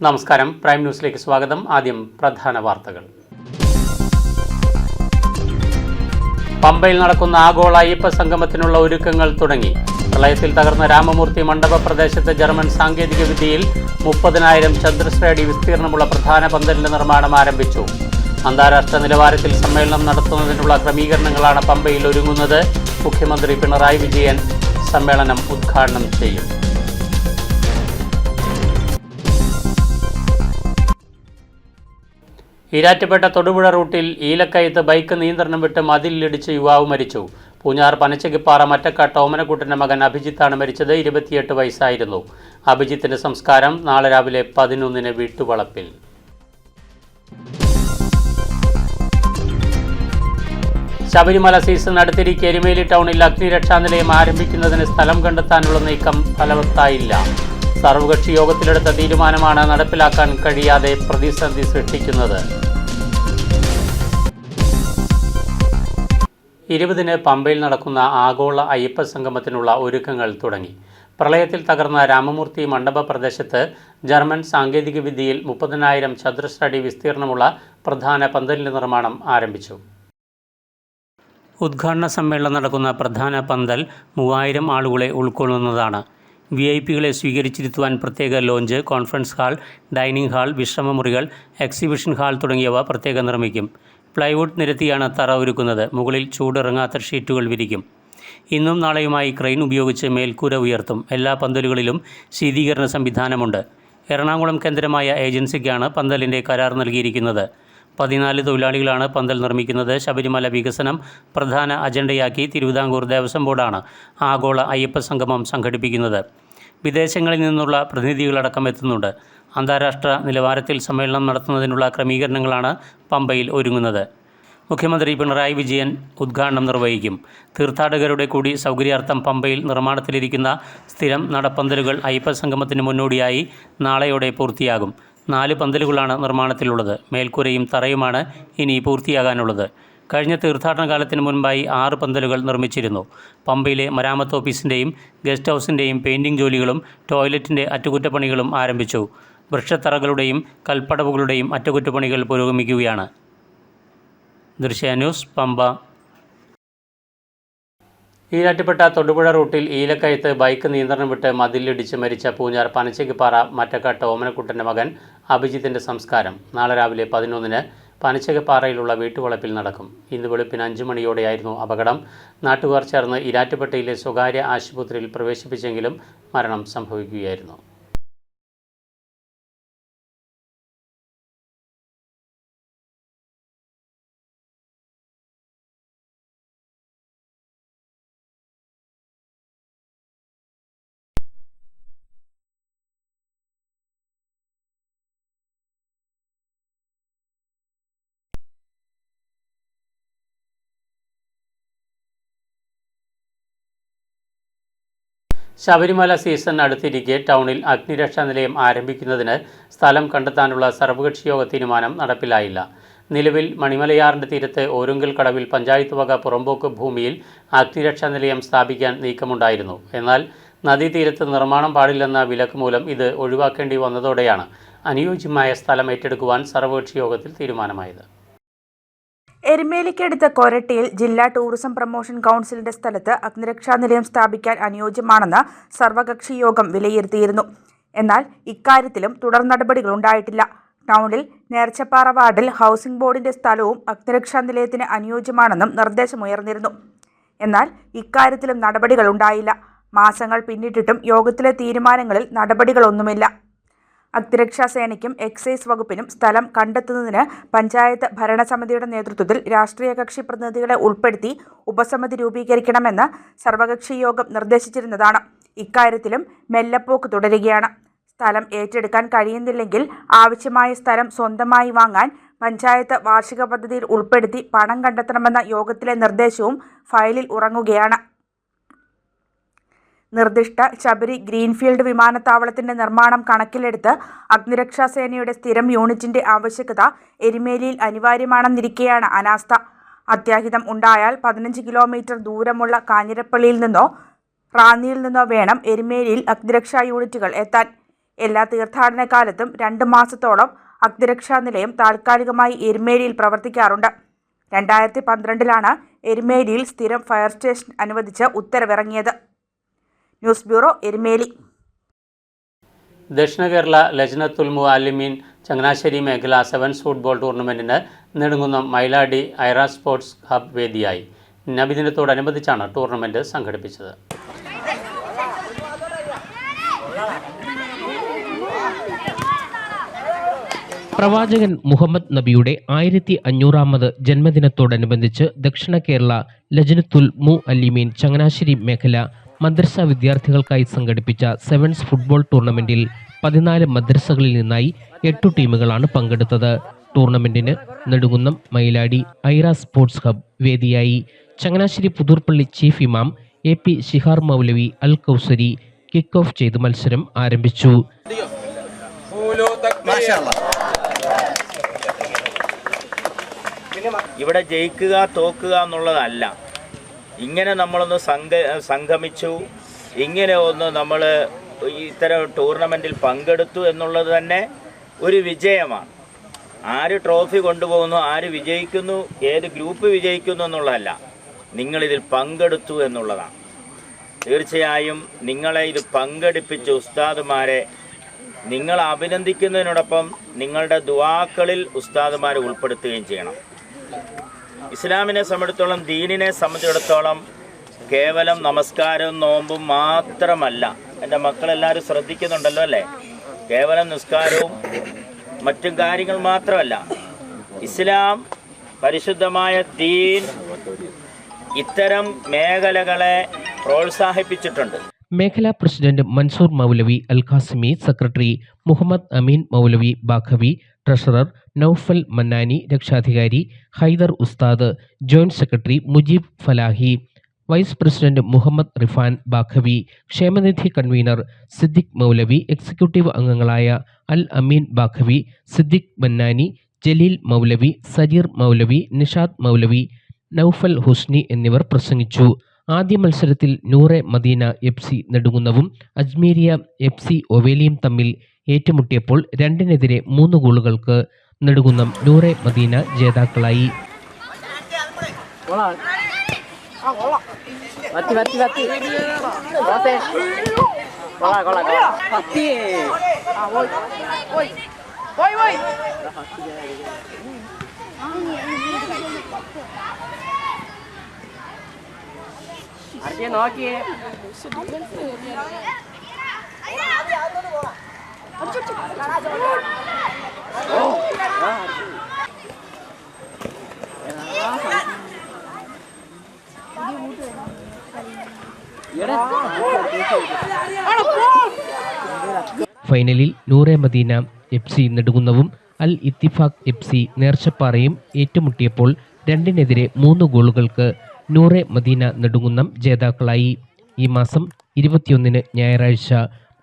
നമസ്കാരം, പ്രൈം ന്യൂസിലേക്ക് സ്വാഗതം. ആദ്യം പ്രധാന വാർത്തകൾ. പമ്പയിൽ നടക്കുന്ന ആഗോള അയ്യപ്പ സംഗമത്തിനുള്ള ഒരുക്കങ്ങൾ തുടങ്ങി. പ്രളയത്തിൽ തകർന്ന രാമമൂർത്തി മണ്ഡപ പ്രദേശത്ത് ജർമ്മൻ സാങ്കേതിക വിദ്യയിൽ 30,000 ചതുരശ്ര അടി വിസ്തീർണമുള്ള പ്രധാന പന്തലിന്റെ നിർമ്മാണം ആരംഭിച്ചു. അന്താരാഷ്ട്ര നിലവാരത്തിൽ സമ്മേളനം നടത്തുന്നതിനുള്ള ക്രമീകരണങ്ങളാണ് പമ്പയിൽ ഒരുങ്ങുന്നത്. മുഖ്യമന്ത്രി പിണറായി വിജയൻ സമ്മേളനം ഉദ്ഘാടനം ചെയ്യും. ഈരാറ്റുപേട്ട തൊടുപുഴ റൂട്ടിൽ ഈലക്കയത്ത് ബൈക്ക് നിയന്ത്രണം വിട്ട് മതിലിടിച്ച് യുവാവ് മരിച്ചു. പൂഞ്ഞാർ പനച്ചകിപ്പാറ മറ്റക്കാട്ട് ഓമനക്കുട്ടൻ്റെ മകൻ അഭിജിത്താണ് മരിച്ചത്. 28 വയസ്സായിരുന്നു. അഭിജിത്തിന്റെ സംസ്കാരം നാളെ രാവിലെ 11-ന് വീട്ടുവളപ്പിൽ. ശബരിമല സീസൺ അടുത്തിരിക്കെ എരുമേലി ടൗണിൽ അഗ്നിരക്ഷാ നിലയം ആരംഭിക്കുന്നതിന് സ്ഥലം കണ്ടെത്താനുള്ള നീക്കം ഫലവത്തായില്ല. സർവകക്ഷി യോഗത്തിലെടുത്ത തീരുമാനമാണ് നടപ്പിലാക്കാൻ കഴിയാതെ പ്രതിസന്ധി സൃഷ്ടിക്കുന്നത്. 20-ന് പമ്പയിൽ നടക്കുന്ന ആഗോള അയ്യപ്പ സംഗമത്തിനുള്ള ഒരുക്കങ്ങൾ തുടങ്ങി. പ്രളയത്തിൽ തകർന്ന രാമമൂർത്തി മണ്ഡപ പ്രദേശത്ത് ജർമ്മൻ സാങ്കേതിക വിദ്യയിൽ 30,000 ചതുരശ്ര അടി വിസ്തീർണമുള്ള പ്രധാന പന്തലിന്റെ നിർമ്മാണം ആരംഭിച്ചു. ഉദ്ഘാടന സമ്മേളനം നടക്കുന്ന പ്രധാന പന്തൽ 3000 ആളുകളെ ഉൾക്കൊള്ളുന്നതാണ്. VIP-കളെ സ്വീകരിച്ചിരുത്തുവാൻ പ്രത്യേക lounge, conference hall, dining hall, വിശ്രമമുറികൾ, എക്സിബിഷൻ ഹാൾ തുടങ്ങിയവ പ്രത്യേകം നിർമ്മിക്കും. പ്ലൈവുഡ് നിരത്തിയാണ് തറ ഒരുക്കുന്നത്. മുകളിൽ ചൂടിറങ്ങാത്ത ഷീറ്റുകൾ വിരിക്കും. ഇന്നും നാളെയുമായി ക്രെയിൻ ഉപയോഗിച്ച് മേൽക്കൂര ഉയർത്തും. എല്ലാ പന്തലുകളിലും ശീതീകരണ സംവിധാനമുണ്ട്. എറണാകുളം കേന്ദ്രമായ ഏജൻസിക്കാണ് പന്തലിൻ്റെ കരാർ നൽകിയിരിക്കുന്നത്. 14 തൊഴിലാളികളാണ് പന്തൽ നിർമ്മിക്കുന്നത്. ശബരിമല വികസനം പ്രധാന അജണ്ടയാക്കി തിരുവിതാംകൂർ ദേവസ്വം ബോർഡാണ് ആഗോള അയ്യപ്പ സംഗമം സംഘടിപ്പിക്കുന്നത്. വിദേശങ്ങളിൽ നിന്നുള്ള പ്രതിനിധികളടക്കം എത്തുന്നുണ്ട്. അന്താരാഷ്ട്ര നിലവാരത്തിൽ സമ്മേളനം നടത്തുന്നതിനുള്ള ക്രമീകരണങ്ങളാണ് പമ്പയിൽ ഒരുങ്ങുന്നത്. മുഖ്യമന്ത്രി പിണറായി വിജയൻ ഉദ്ഘാടനം നിർവഹിക്കും. തീർത്ഥാടകരുടെ കൂടി സൗകര്യാർത്ഥം പമ്പയിൽ നിർമ്മാണത്തിലിരിക്കുന്ന സ്ഥിരം നടപ്പന്തലുകൾ അയ്യപ്പ സംഗമത്തിന് മുന്നോടിയായി നാളെയോടെ പൂർത്തിയാകും. 4 പന്തലുകളാണ് നിർമ്മാണത്തിലുള്ളത്. മേൽക്കൂരയും തറയുമാണ് ഇനി പൂർത്തിയാകാനുള്ളത്. കഴിഞ്ഞ തീർത്ഥാടന കാലത്തിന് മുൻപായി 6 പന്തലുകൾ നിർമ്മിച്ചിരുന്നു. പമ്പയിലെ മരാമത്ത് ഓഫീസിൻ്റെയും ഗസ്റ്റ് ഹൗസിൻ്റെയും പെയിൻറ്റിംഗ് ജോലികളും ടോയ്ലറ്റിൻ്റെ അറ്റകുറ്റപ്പണികളും ആരംഭിച്ചു. വൃക്ഷത്തറകളുടെയും കൽപ്പടവുകളുടെയും അറ്റകുറ്റപ്പണികൾ പുരോഗമിക്കുകയാണ്. ദൃശ്യ ന്യൂസ്, പമ്പ. ഈരാറ്റുപേട്ട തൊടുപുഴ റൂട്ടിൽ ഈലക്കയത്ത് ബൈക്ക് നിയന്ത്രണം വിട്ട് മതിലിടിച്ച് മരിച്ച പൂഞ്ഞാർ പനച്ചകിപ്പാറ മറ്റക്കാട്ട് ഓമനക്കുട്ടൻ്റെ മകൻ അഭിജിത്തിൻ്റെ സംസ്കാരം നാളെ രാവിലെ 11-ന് പനച്ചകിപ്പാറയിലുള്ള വീട്ടുവളപ്പിൽ നടക്കും. ഇന്ന് വെളുപ്പിന് 5 മണിയോടെയായിരുന്നു അപകടം. നാട്ടുകാർ ചേർന്ന് ഈരാറ്റുപേട്ടയിലെ സ്വകാര്യ ആശുപത്രിയിൽ പ്രവേശിപ്പിച്ചെങ്കിലും മരണം സംഭവിക്കുകയായിരുന്നു. ശബരിമല സീസൺ അടുത്തിരിക്കെ ടൗണിൽ അഗ്നിരക്ഷാ നിലയം ആരംഭിക്കുന്നതിന് സ്ഥലം കണ്ടെത്താനുള്ള സർവകക്ഷി യോഗ തീരുമാനം നടപ്പിലായില്ല. നിലവിൽ മണിമലയാറിൻ്റെ തീരത്ത് ഓരുങ്കൽ കടവിൽ പഞ്ചായത്ത് വക പുറമ്പോക്ക് ഭൂമിയിൽ അഗ്നിരക്ഷാ നിലയം സ്ഥാപിക്കാൻ നീക്കമുണ്ടായിരുന്നു. എന്നാൽ നദീതീരത്ത് നിർമ്മാണം പാടില്ലെന്ന വിലക്ക് മൂലം ഇത് ഒഴിവാക്കേണ്ടി വന്നതോടെയാണ് അനുയോജ്യമായ സ്ഥലം ഏറ്റെടുക്കുവാൻ സർവകക്ഷി യോഗത്തിൽ തീരുമാനമായത്. എരുമേലിക്കടുത്ത കൊരട്ടിയിൽ ജില്ലാ ടൂറിസം പ്രൊമോഷൻ കൗൺസിലിന്റെ സ്ഥലത്ത് അഗ്നിരക്ഷാ നിലയം സ്ഥാപിക്കാൻ അനുയോജ്യമാണെന്ന് സർവകക്ഷി യോഗം വിലയിരുത്തിയിരുന്നു. എന്നാൽ ഇക്കാര്യത്തിലും തുടർ നടപടികൾ ഉണ്ടായിട്ടില്ല. ടൗണിൽ നേർച്ചപ്പാറ വാർഡിൽ ഹൗസിംഗ് ബോർഡിന്റെ സ്ഥലവും അഗ്നിരക്ഷാ നിലയത്തിന് അനുയോജ്യമാണെന്നും നിർദ്ദേശമുയർന്നിരുന്നു. എന്നാൽ ഇക്കാര്യത്തിലും നടപടികൾ ഉണ്ടായില്ല. മാസങ്ങൾ പിന്നിട്ടിട്ടും യോഗത്തിലെ തീരുമാനങ്ങളിൽ നടപടികളൊന്നുമില്ല. അഗ്നിരക്ഷാ സേനയ്ക്കും എക്സൈസ് വകുപ്പിനും സ്ഥലം കണ്ടെത്തുന്നതിന് പഞ്ചായത്ത് ഭരണസമിതിയുടെ നേതൃത്വത്തിൽ രാഷ്ട്രീയ കക്ഷി പ്രതിനിധികളെ ഉൾപ്പെടുത്തി ഉപസമിതി രൂപീകരിക്കണമെന്ന് സർവകക്ഷി യോഗം നിർദ്ദേശിച്ചിരുന്നതാണ്. ഇക്കാര്യത്തിലും മെല്ലപ്പോക്ക് തുടരുകയാണ്. സ്ഥലം ഏറ്റെടുക്കാൻ കഴിയുന്നില്ലെങ്കിൽ ആവശ്യമായ സ്ഥലം സ്വന്തമായി വാങ്ങാൻ പഞ്ചായത്ത് വാർഷിക പദ്ധതിയിൽ ഉൾപ്പെടുത്തി പണം കണ്ടെത്തണമെന്ന യോഗത്തിലെ നിർദ്ദേശവും ഫയലിൽ ഉറങ്ങുകയാണ്. നിർദ്ദിഷ്ട ശബരി ഗ്രീൻഫീൽഡ് വിമാനത്താവളത്തിന്റെ നിർമ്മാണം കണക്കിലെടുത്ത് അഗ്നിരക്ഷാ സേനയുടെ സ്ഥിരം യൂണിറ്റിന്റെ ആവശ്യകത എരുമേലിയിൽ അനിവാര്യമാണെന്നിരിക്കെയാണ് അനാസ്ഥ. അത്യാഹിതം ഉണ്ടായാൽ 15 കിലോമീറ്റർ ദൂരമുള്ള കാഞ്ഞിരപ്പള്ളിയിൽ നിന്നോ റാന്നിയിൽ നിന്നോ വേണം എരുമേലിയിൽ അഗ്നിരക്ഷാ യൂണിറ്റുകൾ എത്താൻ. എല്ലാ തീർത്ഥാടന കാലത്തും 2 മാസത്തോളം അഗ്നിരക്ഷാ നിലയം താൽക്കാലികമായി എരുമേലിയിൽ പ്രവർത്തിക്കാറുണ്ട്. 2012-ലാണ് എരുമേലിയിൽ സ്ഥിരം ഫയർ സ്റ്റേഷൻ അനുവദിച്ച് ഉത്തരവിറങ്ങിയത്. News bureau, Erumeli. ദക്ഷിണ കേരള ലജ്നത്തുൽ മുഅല്ലിമീൻ ചങ്ങനാശ്ശേരി മേഖല സെവൻസ് ഫുട്ബോൾ ടൂർണമെൻറ്റിന് നെടുങ്കുന്നം മൈലാടി ഐറ സ്പോർട്സ് ഹബ് വേദിയായി. നബിദിനത്തോടനുബന്ധിച്ചാണ് ടൂർണമെൻറ്റ് സംഘടിപ്പിച്ചത്. പ്രവാചകൻ മുഹമ്മദ് നബിയുടെ 1500ാമത് ജന്മദിനത്തോടനുബന്ധിച്ച് ദക്ഷിണ കേരള ലജ്നത്തുൽ മുഅല്ലിമീൻ ചങ്ങനാശ്ശേരി മേഖല മദ്രസ വിദ്യാർത്ഥികൾക്കായി സംഘടിപ്പിച്ച സെവൻസ് ഫുട്ബോൾ ടൂർണമെന്റിൽ 14 മദ്രസകളിൽ നിന്നായി 8 ടീമുകളാണ് പങ്കെടുത്തത്. ടൂർണമെന്റിന് നെടുങ്കുന്നം മൈലാടി ഐറ സ്പോർട്സ് ഹബ് വേദിയായി. ചങ്ങനാശ്ശേരി പുതൂർപ്പള്ളി ചീഫ് ഇമാം AP ശിഹാർ മൗലവി അൽ കൗസരി കിക്ക് ഓഫ് ചെയ്ത് മത്സരം ആരംഭിച്ചു. ഇവിടെ ജയിക്കുക തോക്കുക എന്നുള്ളതല്ല, ഇങ്ങനെ നമ്മളൊന്ന് സംഗമിച്ചു, ഇങ്ങനെ ഒന്ന് നമ്മൾ ഇത്തരം ടൂർണമെൻറ്റിൽ പങ്കെടുത്തു എന്നുള്ളത് തന്നെ ഒരു വിജയമാണ്. ആര് ട്രോഫി കൊണ്ടുപോകുന്നു, ആര് വിജയിക്കുന്നു, ഏത് ഗ്രൂപ്പ് വിജയിക്കുന്നു എന്നുള്ളതല്ല, നിങ്ങളിതിൽ പങ്കെടുത്തു എന്നുള്ളതാണ്. തീർച്ചയായും നിങ്ങളെ ഇത് പങ്കെടുപ്പിച്ച ഉസ്താദുമാരെ നിങ്ങൾ അഭിനന്ദിക്കുന്നതിനോടൊപ്പം നിങ്ങളുടെ ദുആക്കളിൽ ഉസ്താദുമാരെ ഉൾപ്പെടുത്തുകയും ചെയ്യണം. ഇസ്ലാമിനെ സംബന്ധിച്ചിടത്തോളം, ദീനിനെ സംബന്ധിച്ചിടത്തോളം കേവലം നമസ്കാരവും നോമ്പും മാത്രമല്ല. എൻ്റെ മക്കളെല്ലാവരും ശ്രദ്ധിക്കുന്നുണ്ടല്ലോ അല്ലേ? കേവലം നിസ്കാരവും മറ്റും കാര്യങ്ങൾ മാത്രമല്ല. ഇസ്ലാം, പരിശുദ്ധമായ ദീൻ ഇത്തരം മേഖലകളെ പ്രോത്സാഹിപ്പിച്ചിട്ടുണ്ട്. മേഖലാ president Mansoor Moulavi Al Qasimi, secretary Muhammad Ameen Moulavi Baqavi, treasurer Noufal Mannani, രക്ഷാധികാരി Haider Usthad, joint secretary Mujeeb Falahi, vice president Muhammad Rifan Baqavi, ക്ഷേമനിധി കൺവീനർ സിദ്ദിഖ് മൗലവി, എക്സിക്യൂട്ടീവ് അംഗങ്ങളായ അൽ അമീൻ ബാഖവി, സിദ്ദിഖ് മന്നാനി, ജലീൽ മൗലവി, സജീർ മൗലവി, നിഷാദ് മൗലവി, നൌഫൽ ഹുസ്നി എന്നിവർ പ്രസംഗിച്ചു. ആദ്യ മത്സരത്തിൽ നൂറെ മദീന FC നെടുങ്കുന്നവും അജ്മീരിയ FC ഒവേലിയും തമ്മിൽ ഏറ്റുമുട്ടിയപ്പോൾ 2-നെതിരെ 3 ഗോളുകൾക്ക് നെടുങ്കുന്നം നൂറെ മദീന ജേതാക്കളായി. ഫൈനലിൽ നൂറെ മദീന FC നെടുങ്കുന്നവും അൽ ഇത്തിഫാഖ് FC നേർച്ചപ്പാറയും ഏറ്റുമുട്ടിയപ്പോൾ 2-നെതിരെ 3 ഗോളുകൾക്ക് നൂറെ മദീന നെടുങ്കുന്നം ജേതാക്കളായി. ഈ മാസം 21-ന് ഞായറാഴ്ച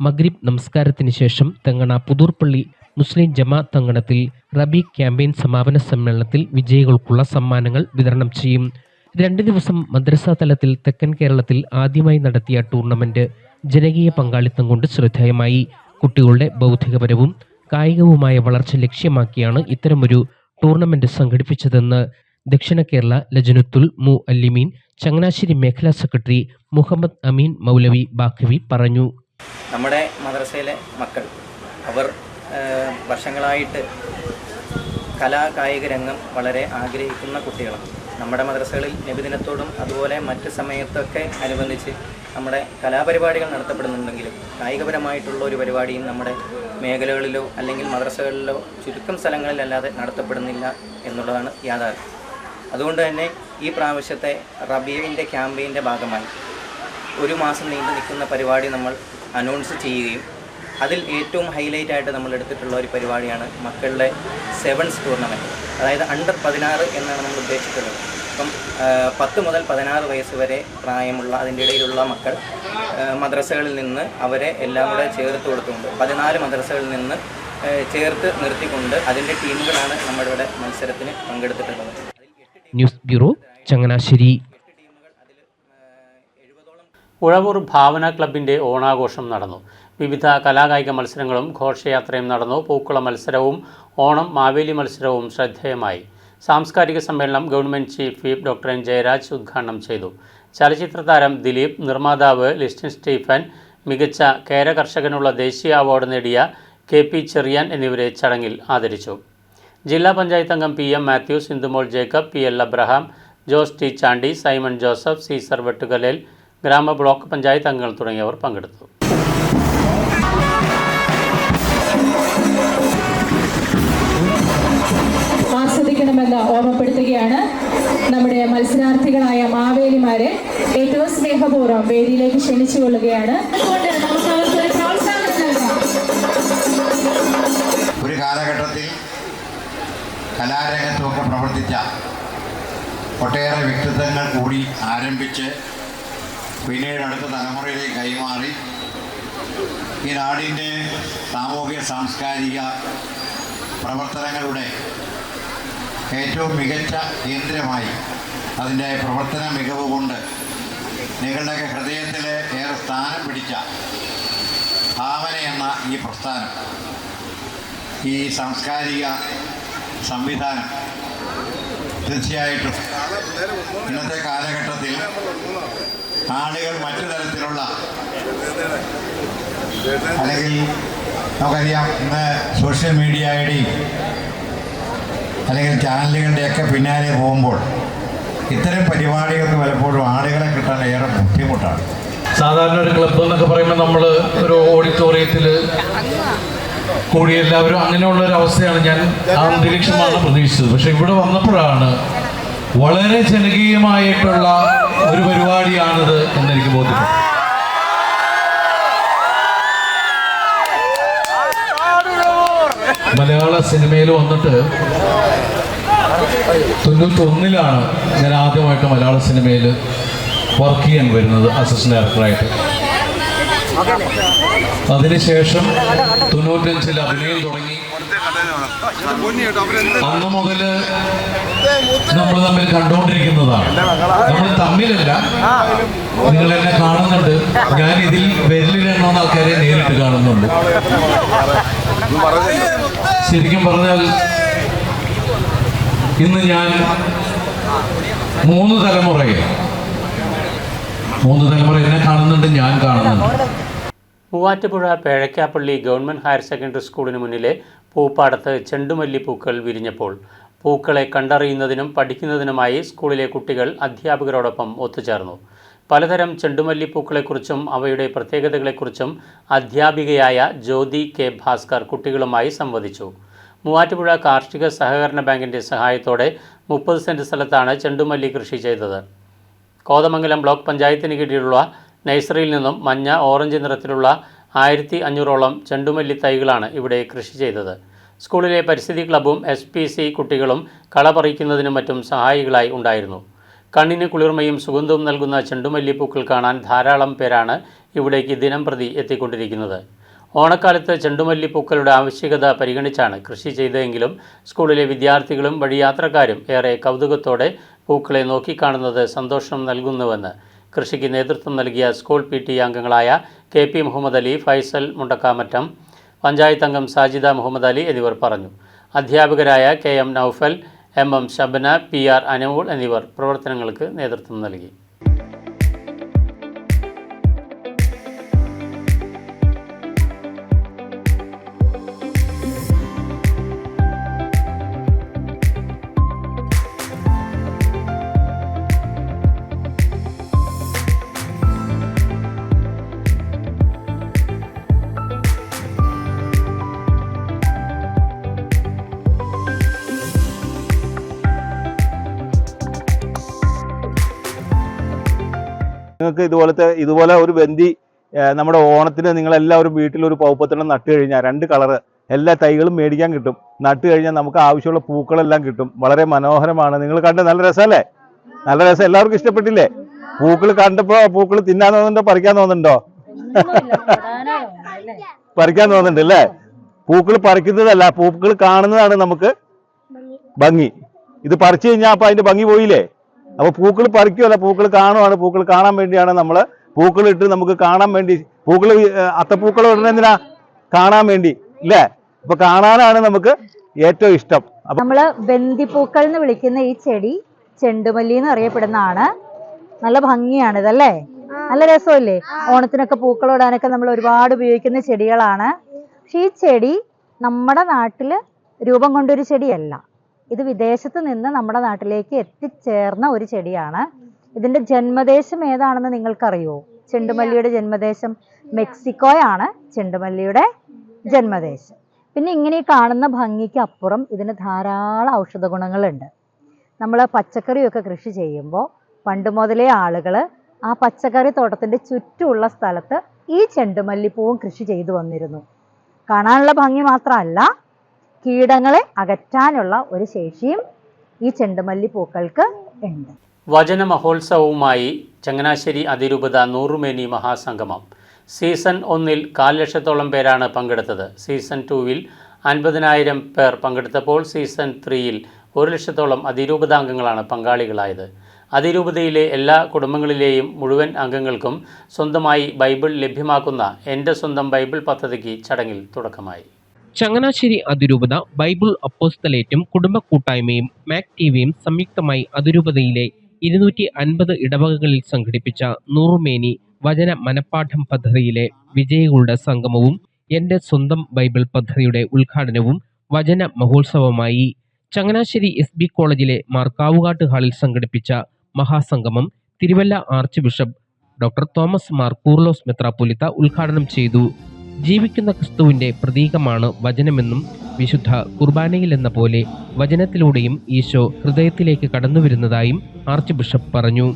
മഗ്രിബ് നമസ്കാരത്തിന് ശേഷം തെങ്ങണ പുതൂർപ്പള്ളി മുസ്ലിം ജമാഅത്ത് അങ്കണത്തിൽ റബീഖ് ക്യാമ്പയിൻ സമാപന സമ്മേളനത്തിൽ വിജയികൾക്കുള്ള സമ്മാനങ്ങൾ വിതരണം ചെയ്യും. 2 ദിവസം മദ്രസാ തലത്തിൽ തെക്കൻ കേരളത്തിൽ ആദ്യമായി നടത്തിയ ടൂർണമെന്റ് ജനകീയ പങ്കാളിത്തം കൊണ്ട് ശ്രദ്ധേയമായി. കുട്ടികളുടെ ബൗദ്ധികപരവും കായികവുമായ വളർച്ച ലക്ഷ്യമാക്കിയാണ് ഇത്തരമൊരു ടൂർണമെന്റ് സംഘടിപ്പിച്ചതെന്ന് ദക്ഷിണ കേരള ലജ്നത്തുൽ മുഅല്ലിമീൻ ചങ്ങനാശ്ശേരി മേഖലാ സെക്രട്ടറി മുഹമ്മദ് അമീൻ മൗലവി ബാഖവി പറഞ്ഞു. നമ്മുടെ മദ്രസയിലെ മക്കൾ അവർ വർഷങ്ങളായിട്ട് കലാകായിക രംഗം വളരെ ആഗ്രഹിക്കുന്ന കുട്ടികളാണ്. നമ്മുടെ മദ്രസകളിൽ നബിദിനത്തോടും അതുപോലെ മറ്റ് സമയത്തൊക്കെ അനുബന്ധിച്ച് നമ്മുടെ കലാപരിപാടികൾ നടത്തപ്പെടുന്നുണ്ടെങ്കിലും കായികപരമായിട്ടുള്ള ഒരു പരിപാടിയും നമ്മുടെ മേഖലകളിലോ അല്ലെങ്കിൽ മദ്രസകളിലോ ചുരുക്കം സ്ഥലങ്ങളിലല്ലാതെ നടത്തപ്പെടുന്നില്ല എന്നുള്ളതാണ് യാഥാർത്ഥ്യം. അതുകൊണ്ട് തന്നെ ഈ പ്രാവശ്യത്തെ റബീഇൻ്റെ ക്യാമ്പയിൻ്റെ ഭാഗമായി 1 മാസം നീണ്ടു നിൽക്കുന്ന പരിപാടി നമ്മൾ അനൗൺസ് ചെയ്യുകയും അതിൽ ഏറ്റവും ഹൈലൈറ്റ് ആയിട്ട് നമ്മൾ എടുത്തിട്ടുള്ള ഒരു പരിപാടിയാണ് മക്കളുടെ സെവൻസ് ടൂർണമെൻറ്റ്. അതായത് അണ്ടർ 16 എന്നാണ് നമ്മൾ ഉദ്ദേശിച്ചിട്ടുള്ളത്. അപ്പം 10 മുതൽ 16 വയസ്സ് വരെ പ്രായമുള്ള അതിൻ്റെ ഇടയിലുള്ള മക്കൾ മദ്രസകളിൽ നിന്ന് അവരെ എല്ലാം കൂടെ ചേർത്ത് കൊടുത്തുകൊണ്ട് 14 മദ്രസകളിൽ നിന്ന് ചേർത്ത് നിർത്തിക്കൊണ്ട് അതിൻ്റെ ടീമുകളാണ് നമ്മുടെ ഇവിടെ മത്സരത്തിന് പങ്കെടുത്തിട്ടുള്ളത്. News bureau, Changanassery. ഉഴവൂർ ഭാവന ക്ലബിൻ്റെ ഓണാഘോഷം നടന്നു. വിവിധ കലാകായിക മത്സരങ്ങളും ഘോഷയാത്രയും നടന്നു. പൂക്കുള മത്സരവും ഓണം മാവേലി മത്സരവും ശ്രദ്ധേയമായി. സാംസ്കാരിക സമ്മേളനം government chief whip doctor N Jayaraj ഉദ്ഘാടനം ചെയ്തു. ചലച്ചിത്ര താരം ദിലീപ്, നിർമ്മാതാവ് ലിസ്റ്റിൻ സ്റ്റീഫൻ, മികച്ച കേര കർഷകനുള്ള ദേശീയ അവാർഡ് നേടിയ KP ചെറിയാൻ എന്നിവരെ ചടങ്ങിൽ ആദരിച്ചു. ജില്ലാ പഞ്ചായത്ത് അംഗം PM Mathews, Indumol Jacob, PL Abraham, Jose T Chandy, Simon Joseph, Caesar Vettukalel, ഗ്രാമ ബ്ലോക്ക് പഞ്ചായത്ത് അംഗങ്ങൾ തുടങ്ങിയവർ പങ്കെടുത്തു. ആസ്വദിക്കണമെന്ന് ഓർമ്മപ്പെടുത്തുകയാണ്. നമ്മുടെ മത്സരാർത്ഥികളായ മാവേലിമാരെ ഏറ്റവും സ്നേഹപൂർവ്വം വേദിയിലേക്ക് ക്ഷണിച്ചുകൊള്ളുകയാണ്. ഒരു കാലഘട്ടത്തിൽ കലാരംഗത്തൊക്കെ പ്രവർത്തിച്ച ഒട്ടേറെ വ്യക്തിത്വങ്ങൾ കൂടി ആരംഭിച്ച് പിന്നീട് അടുത്ത തലമുറയിലേക്ക് കൈമാറി ഈ നാടിൻ്റെ സാമൂഹിക സാംസ്കാരിക പ്രവർത്തനങ്ങളുടെ ഏറ്റവും മികച്ച കേന്ദ്രമായി അതിൻ്റെ പ്രവർത്തന മികവ് കൊണ്ട് നിങ്ങളുടെയൊക്കെ ഹൃദയത്തിൽ ഏറെ സ്ഥാനം പിടിച്ച ഭാവന എന്ന ഈ പ്രസ്ഥാനം, ഈ സാംസ്കാരിക സംവിധാനം തീർച്ചയായിട്ടും ഇന്നത്തെ കാലഘട്ടത്തിൽ ആളുകൾ മറ്റു തരത്തിലുള്ള അല്ലെങ്കിൽ നമുക്കറിയാം ഇന്ന് സോഷ്യൽ മീഡിയയുടെയും അല്ലെങ്കിൽ ചാനലുകളുടെയൊക്കെ പിന്നാലെ പോകുമ്പോൾ ഇത്തരം പരിപാടികൾക്ക് പലപ്പോഴും ആളുകളെ കിട്ടാൻ ഏറെ ബുദ്ധിമുട്ടാണ്. സാധാരണ ഒരു ക്ലബ്ബ് എന്നൊക്കെ പറയുമ്പോൾ നമ്മൾ ഒരു ഓഡിറ്റോറിയത്തിൽ കൂടി എല്ലാവരും അങ്ങനെയുള്ളൊരു അവസ്ഥയാണ്. ഞാൻ ആ അന്തരീക്ഷമാണ് പ്രതീക്ഷിച്ചത്. പക്ഷെ ഇവിടെ വന്നപ്പോഴാണ് വളരെ ജനകീയമായിട്ടുള്ള ഒരു പരിപാടിയാണിത് എന്നെനിക്ക് ബോധ്യപ്പെട്ടു. മലയാള സിനിമയിൽ വന്നിട്ട് 91-ലാണ് ഞാൻ ആദ്യമായിട്ട് മലയാള സിനിമയിൽ വർക്ക് ചെയ്യാൻ വരുന്നത് അസിസ്റ്റന്റ് ഡയറക്ടറായിട്ട്. അതിനുശേഷം 95-ൽ അഭിനയം തുടങ്ങി. അന്ന് മുതൽ നമ്മൾ തമ്മിൽ കണ്ടുകൊണ്ടിരിക്കുന്നതാണ്. നമ്മൾ തമ്മിലല്ല, നിങ്ങൾ എന്നെ കാണുന്നുണ്ട്. ഞാൻ ഇതിൽ വിരലിലെണ്ണുന്ന ആൾക്കാരെ നേരിട്ട് കാണുന്നുണ്ട്. ശരിക്കും പറഞ്ഞാൽ ഇന്ന് ഞാൻ മൂന്ന് തലമുറ എന്നെ കാണുന്നുണ്ട്, ഞാൻ കാണുന്നുണ്ട്. Muvattupuzha Pezhakkappilly government higher secondary സ്കൂളിന് മുന്നിലെ പൂപ്പാടത്ത് ചെണ്ടുമല്ലിപ്പൂക്കൾ വിരിഞ്ഞപ്പോൾ പൂക്കളെ കണ്ടറിയുന്നതിനും പഠിക്കുന്നതിനുമായി സ്കൂളിലെ കുട്ടികൾ അധ്യാപകരോടൊപ്പം ഒത്തുചേർന്നു. പലതരം ചെണ്ടുമല്ലിപ്പൂക്കളെക്കുറിച്ചും അവയുടെ പ്രത്യേകതകളെക്കുറിച്ചും അധ്യാപികയായ ജ്യോതി K ഭാസ്കർ കുട്ടികളുമായി സംവദിച്ചു. മൂവാറ്റുപുഴ കാർഷിക സഹകരണ ബാങ്കിൻ്റെ സഹായത്തോടെ 30 സെൻറ് സ്ഥലത്താണ് ചെണ്ടുമല്ലി കൃഷി ചെയ്തത്. കോതമംഗലം ബ്ലോക്ക് പഞ്ചായത്തിന് കീഴിലുള്ള നഴ്സറിയിൽ നിന്നും മഞ്ഞ, ഓറഞ്ച് നിറത്തിലുള്ള 1500ഓളം ചെണ്ടുമല്ലി തൈകളാണ് ഇവിടെ കൃഷി ചെയ്തത്. സ്കൂളിലെ പരിസ്ഥിതി ക്ലബ്ബും SPC കുട്ടികളും കള പറിക്കുന്നതിനും മറ്റും സഹായികളായി ഉണ്ടായിരുന്നു. കണ്ണിന് കുളിർമയും സുഗന്ധവും നൽകുന്ന ചെണ്ടുമല്ലിപ്പൂക്കൾ കാണാൻ ധാരാളം പേരാണ് ഇവിടേക്ക് ദിനംപ്രതി എത്തിക്കൊണ്ടിരിക്കുന്നത്. ഓണക്കാലത്ത് ചെണ്ടുമല്ലിപ്പൂക്കളുടെ ആവശ്യകത പരിഗണിച്ചാണ് കൃഷി ചെയ്തതെങ്കിലും സ്കൂളിലെ വിദ്യാർത്ഥികളും വഴിയാത്രക്കാരും ഏറെ കൗതുകത്തോടെ പൂക്കളെ നോക്കിക്കാണുന്നത് സന്തോഷം നൽകുന്നുവെന്ന് കൃഷിക്ക് നേതൃത്വം നൽകിയ സ്കൂൾ PT അംഗങ്ങളായ KP മുഹമ്മദ് അലി, ഫൈസൽ മുണ്ടക്കാമറ്റം, പഞ്ചായത്ത് അംഗം സാജിദ മുഹമ്മദ് അലി എന്നിവർ പറഞ്ഞു. അധ്യാപകരായ KM Naufal, MM Shabana, PR അനൂൾ എന്നിവർ പ്രവർത്തനങ്ങൾക്ക് നേതൃത്വം നൽകി. നിങ്ങൾക്ക് ഇതുപോലെ ഒരു ബന്ദി നമ്മുടെ ഓണത്തിന് നിങ്ങളെല്ലാവരും വീട്ടിലൊരു പൗപ്പത്തെണ്ണം നട്ട് കഴിഞ്ഞാൽ 2 കളറ് എല്ലാ തൈകളും മേടിക്കാൻ കിട്ടും. നട്ട് കഴിഞ്ഞാൽ നമുക്ക് ആവശ്യമുള്ള പൂക്കളെല്ലാം കിട്ടും. വളരെ മനോഹരമാണ്. നിങ്ങൾ കണ്ട് നല്ല രസമല്ലേ? നല്ല രസം. എല്ലാവർക്കും ഇഷ്ടപ്പെട്ടില്ലേ? പൂക്കൾ കണ്ടപ്പോൾ പൂക്കൾ തിന്നാൻ തോന്നുന്നുണ്ടോ, പറിക്കാൻ തോന്നുന്നുണ്ടോ? പറിക്കാൻ തോന്നുന്നുണ്ട് അല്ലേ? പൂക്കൾ പറിക്കുന്നതല്ല, പൂക്കൾ കാണുന്നതാണ് നമുക്ക് ഭംഗി. ഇത് പറിച്ചു കഴിഞ്ഞാൽ അപ്പം അതിൻ്റെ ഭംഗി പോയില്ലേ? അപ്പോൾ പൂക്കൾ പറിക്കുമല്ല, പൂക്കൾ കാണുവാണ്. പൂക്കൾ കാണാൻ വേണ്ടിയാണ് നമ്മൾ പൂക്കളിട്ട് നമുക്ക് കാണാൻ വേണ്ടി, പൂക്കൾ അത്തപ്പൂക്കൾ ഇടുന്നതിനാ കാണാൻ വേണ്ടി ഇല്ലേ? അപ്പൊ കാണാനാണ് നമുക്ക് ഏറ്റവും ഇഷ്ടം. നമ്മള് ബന്ദിപ്പൂക്കൾ എന്ന് വിളിക്കുന്ന ഈ ചെടി ചെണ്ടുമല്ലി എന്ന് അറിയപ്പെടുന്നതാണ്. നല്ല ഭംഗിയാണ് ഇതല്ലേ, നല്ല രസമല്ലേ? ഓണത്തിനൊക്കെ പൂക്കളിടാനൊക്കെ നമ്മൾ ഒരുപാട് ഉപയോഗിക്കുന്ന ചെടികളാണ്. പക്ഷെ ഈ ചെടി നമ്മുടെ നാട്ടില് രൂപം കൊണ്ടൊരു ചെടിയല്ല. ഇത് വിദേശത്ത് നിന്ന് നമ്മുടെ നാട്ടിലേക്ക് എത്തിച്ചേർന്ന ഒരു ചെടിയാണ്. ഇതിന്റെ ജന്മദേശം ഏതാണെന്ന് നിങ്ങൾക്കറിയോ? ചെണ്ടുമല്ലിയുടെ ജന്മദേശം മെക്സിക്കോയാണ് ചെണ്ടുമല്ലിയുടെ ജന്മദേശം. പിന്നെ ഇങ്ങനെ ഈ കാണുന്ന ഭംഗിക്ക് അപ്പുറം ഇതിന് ധാരാളം ഔഷധ ഗുണങ്ങളുണ്ട്. നമ്മൾ പച്ചക്കറിയൊക്കെ കൃഷി ചെയ്യുമ്പോൾ പണ്ട് മുതലേ ആളുകൾ ആ പച്ചക്കറി തോട്ടത്തിൻ്റെ ചുറ്റുമുള്ള സ്ഥലത്ത് ഈ ചെണ്ടുമല്ലിപ്പൂവും കൃഷി ചെയ്തു വന്നിരുന്നു. കാണാനുള്ള ഭംഗി മാത്രമല്ല, കീടങ്ങളെ അകറ്റാനുള്ള ഒരു ശേഷിയും ഈ ചെണ്ടുമല്ലിപ്പൂക്കൾക്ക് ഉണ്ട്. വചന മഹോത്സവവുമായി ചങ്ങനാശ്ശേരി അതിരൂപത നൂറുമേനി മഹാസംഗമം. സീസൺ 1 1,00,000-ഓളം പേരാണ് പങ്കെടുത്തത്. സീസൺ 2 50,000 പേർ പങ്കെടുത്തപ്പോൾ സീസൺ 3 1,00,000-ഓളം അതിരൂപതാംഗങ്ങളാണ് പങ്കാളികളായത്. അതിരൂപതയിലെ എല്ലാ കുടുംബങ്ങളിലെയും മുഴുവൻ അംഗങ്ങൾക്കും സ്വന്തമായി ബൈബിൾ ലഭ്യമാക്കുന്ന എൻ്റെ സ്വന്തം ബൈബിൾ പദ്ധതിക്ക് ചടങ്ങിൽ തുടക്കമായി. ചങ്ങനാശ്ശേരി അതിരൂപത ബൈബിൾ അപ്പോസ്തലേറ്റും കുടുംബ കൂട്ടായ്മയും മാക് ടിവിയും സംയുക്തമായി അതിരൂപതയിലെ 250 ഇടവകകളിൽ സംഘടിപ്പിച്ച നൂറുമേനി വചന മനപ്പാഠം പദ്ധതിയിലെ വിജയികളുടെ സംഗമവും എൻ്റെ സ്വന്തം ബൈബിൾ പദ്ധതിയുടെ ഉദ്ഘാടനവും വചന മഹോത്സവമായി. ചങ്ങനാശ്ശേരി SB കോളേജിലെ മാർക്കാവുകാട്ട് ഹാളിൽ സംഘടിപ്പിച്ച മഹാസംഗമം Thiruvalla archbishop doctor Thomas Mar Koorilos മെത്രാപ്പൊലീത്ത ഉദ്ഘാടനം ചെയ്തു. ജീവിക്കുന്ന ക്രിസ്തുവിന്റെ പ്രതീകമാണ് വചനമെന്നും വിശുദ്ധ കുർബാനയിൽ എന്ന പോലെ വചനത്തിലൂടെയും ഈശോ ഹൃദയത്തിലേക്ക് കടന്നുവരുന്നതായും ആർച്ച് ബിഷപ്പ് പറഞ്ഞു.